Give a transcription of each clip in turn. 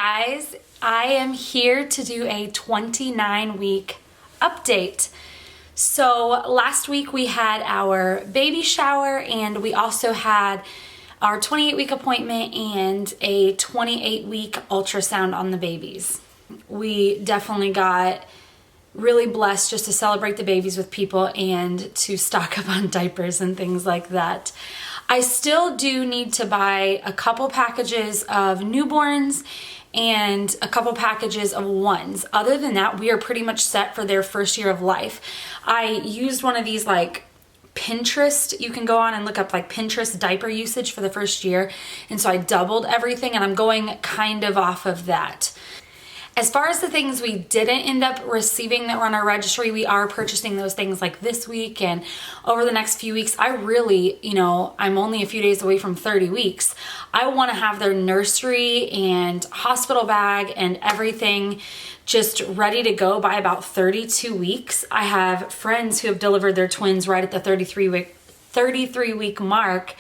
guys, I am here to do a 29-week update. So last week we had our baby shower and we also had our 28-week appointment and a 28-week ultrasound on the babies. We definitely got really blessed just to celebrate the babies with people and to stock up on diapers and things like that. I still do need to buy a couple packages of newborns and a couple packages of ones. Other than that, we are pretty much set for their first year of life. I used one of these like Pinterest, you can go on and look up like Pinterest diaper usage for the first year. And so I doubled everything and I'm going kind of off of that. As far as the things we didn't end up receiving that were on our registry, we are purchasing those things like this week and over the next few weeks. I really, I'm only a few days away from 30 weeks. I want to have their nursery and hospital bag and everything just ready to go by about 32 weeks. I have friends who have delivered their twins right at the 33 week mark,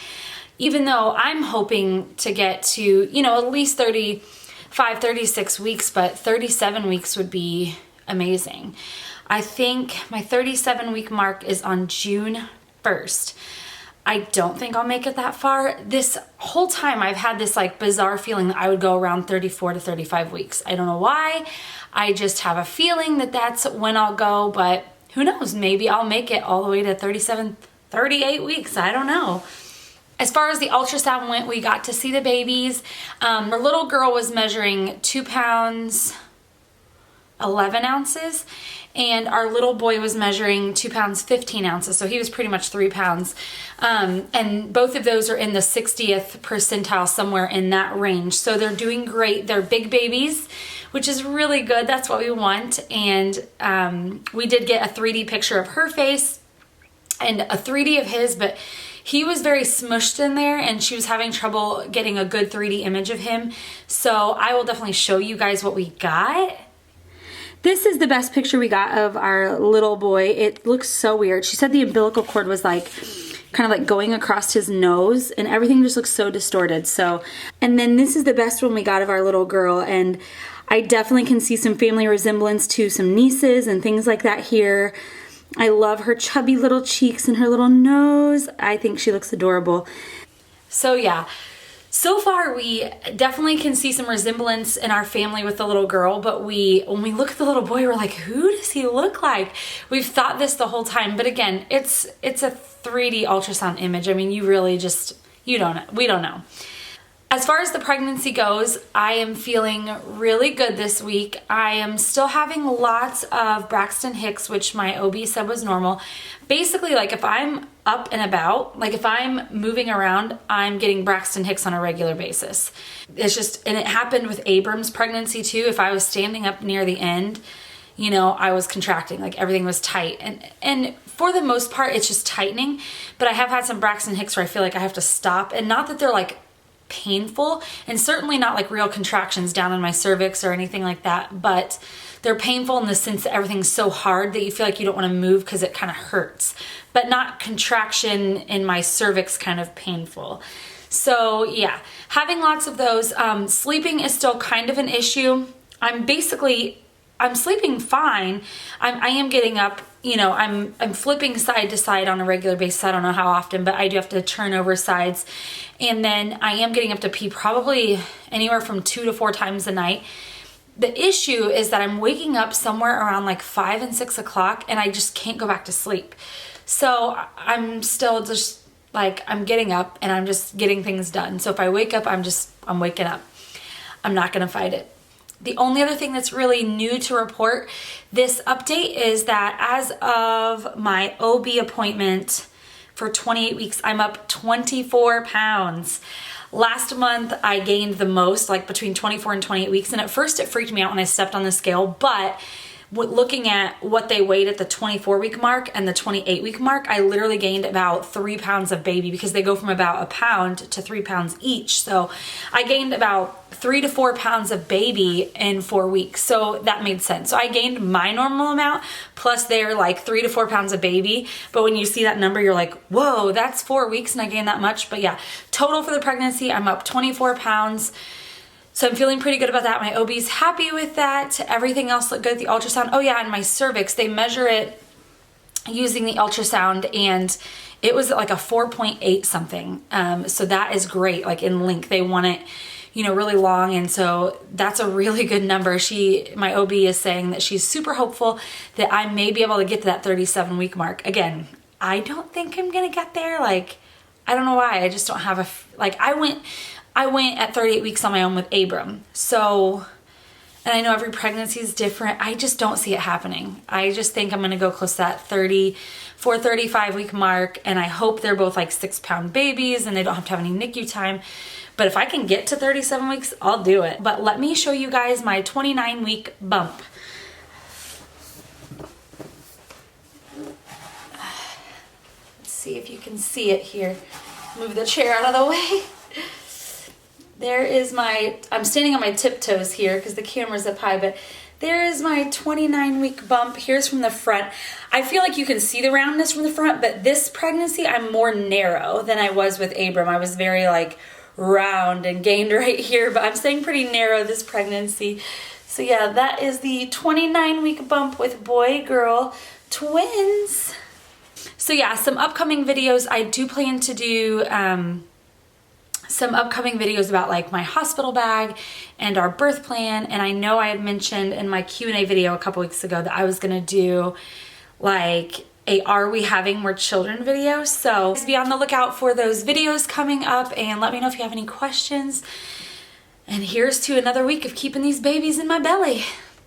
even though I'm hoping to get to, at least 36 weeks, but 37 weeks would be amazing. I think my 37 week mark is on June 1st. I don't think I'll make it that far. This whole time I've had this like bizarre feeling that I would go around 34 to 35 weeks. I don't know why. I just have a feeling that that's when I'll go, but who knows? Maybe I'll make it all the way to 37, 38 weeks. I don't know. As far as the ultrasound went, we got to see the babies. Our little girl was measuring 2 pounds, 11 ounces, and our little boy was measuring 2 pounds, 15 ounces. So he was pretty much 3 pounds. And both of those are in the 60th percentile, somewhere in that range. So they're doing great. They're big babies, which is really good. That's what we want. And we did get a 3D picture of her face and a 3D of his, but he was very smushed in there and she was having trouble getting a good 3D image of him. So I will definitely show you guys what we got. This is the best picture we got of our little boy. It looks so weird. She said the umbilical cord was like kind of like going across his nose and everything just looks so distorted. And then this is the best one we got of our little girl, and I definitely can see some family resemblance to some nieces and things like that here. I love her chubby little cheeks and her little nose. I think she looks adorable. So yeah, so far we definitely can see some resemblance in our family with the little girl, but when we look at the little boy, we're like, who does he look like? We've thought this the whole time, but again, it's a 3D ultrasound image. I mean, you really just, we don't know. As far as the pregnancy goes, I am feeling really good this week. I am still having lots of Braxton Hicks, which my OB said was normal. Basically, like if I'm up and about, like if I'm moving around, I'm getting Braxton Hicks on a regular basis. It's just, and it happened with Abram's pregnancy too. If I was standing up near the end, I was contracting, like everything was tight. And for the most part, it's just tightening. But I have had some Braxton Hicks where I feel like I have to stop, and not that they're like painful, and certainly not like real contractions down in my cervix or anything like that, but they're painful in the sense that everything's so hard that you feel like you don't want to move because it kind of hurts, but not contraction in my cervix kind of painful. So yeah, having lots of those. Sleeping is still kind of an issue. I'm sleeping fine. I am getting up, I'm flipping side to side on a regular basis. I don't know how often, but I do have to turn over sides. And then I am getting up to pee probably anywhere from 2 to 4 times a night. The issue is that I'm waking up somewhere around like 5 and 6 o'clock and I just can't go back to sleep. So I'm still just like, I'm getting up and I'm just getting things done. So if I wake up, I'm waking up. I'm not gonna fight it. The only other thing that's really new to report this update is that as of my OB appointment for 28 weeks, I'm up 24 pounds. Last month, I gained the most, like between 24 and 28 weeks. And at first it freaked me out when I stepped on the scale, but looking at what they weighed at the 24-week mark and the 28-week mark, I literally gained about 3 pounds of baby because they go from about a pound to 3 pounds each. So I gained about 3 to 4 pounds of baby in 4 weeks. So that made sense. So I gained my normal amount plus they're like 3 to 4 pounds of baby. But when you see that number, you're like, whoa, that's 4 weeks and I gained that much. But yeah, total for the pregnancy, I'm up 24 pounds. So I'm feeling pretty good about that. My OB's happy with that. Everything else looked good at the ultrasound. Oh yeah, and my cervix, they measure it using the ultrasound, and it was like a 4.8 something. So that is great, like in length. They want it, you know, really long, and so that's a really good number. My OB is saying that she's super hopeful that I may be able to get to that 37-week mark. Again, I don't think I'm gonna get there. Like, I don't know why. I just don't have I went at 38 weeks on my own with Abram. So, and I know every pregnancy is different. I just don't see it happening. I just think I'm gonna go close to that 35-week mark, and I hope they're both like 6-pound babies and they don't have to have any NICU time. But if I can get to 37 weeks, I'll do it. But let me show you guys my 29-week bump. Let's see if you can see it here. Move the chair out of the way. There is I'm standing on my tiptoes here because the camera's up high, but there is my 29-week bump. Here's from the front. I feel like you can see the roundness from the front, but this pregnancy, I'm more narrow than I was with Abram. I was very like round and gained right here, but I'm staying pretty narrow this pregnancy. So yeah, that is the 29-week bump with boy-girl twins. So yeah, some upcoming videos. I do plan to do some upcoming videos about like my hospital bag and our birth plan. And I know I had mentioned in my Q&A video a couple weeks ago that I was gonna do like a Are We Having More Children video. So just be on the lookout for those videos coming up, and let me know if you have any questions. And here's to another week of keeping these babies in my belly.